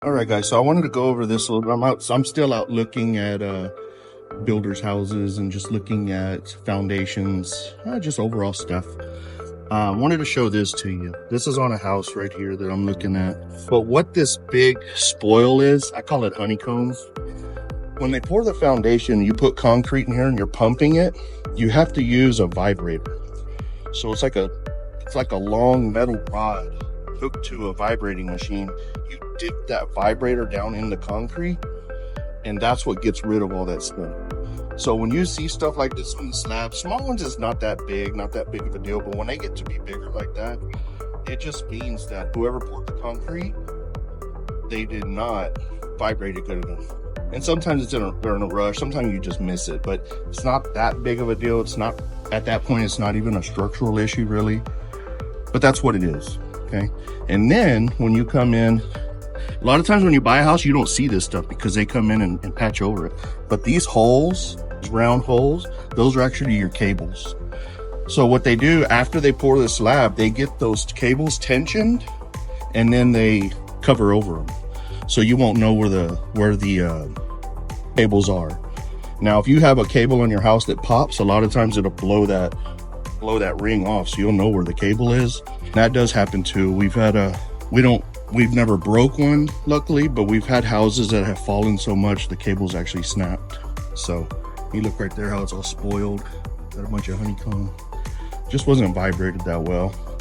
All right, guys. So I wanted to go over this a little bit. I'm still out looking at builders' houses and just looking at foundations, just overall stuff. I wanted to show this to you. This is on a house right here that I'm looking at. But what this big spoil is, I call it honeycombs. When they pour the foundation, you put concrete in here and you're pumping it. You have to use a vibrator. So it's like a long metal rod hooked to a vibrating machine. You dip that vibrator down in the concrete, and that's what gets rid of all that stuff. So when you see stuff like this on the slab, small ones is not that big of a deal, but when they get to be bigger like that, it just means that whoever poured the concrete, they did not vibrate it good enough. And sometimes they're in a rush, sometimes you just miss it, but it's not that big of a deal. It's not, at that point, it's not even a structural issue really, but that's what it is. Okay. And then when you come in, a lot of times when you buy a house, you don't see this stuff because they come in and patch over it. But these holes, these round holes, those are actually your cables. So what they do after they pour the slab, they get those cables tensioned and then they cover over them. So you won't know where the cables are. Now, if you have a cable in your house that pops, a lot of times it'll blow that ring off, so you'll know where the cable is. That does happen too. We've never broke one, luckily, but we've had houses that have fallen so much the cable's actually snapped. So you look right there how it's all spoiled. Got a bunch of honeycomb. Just wasn't vibrated that well.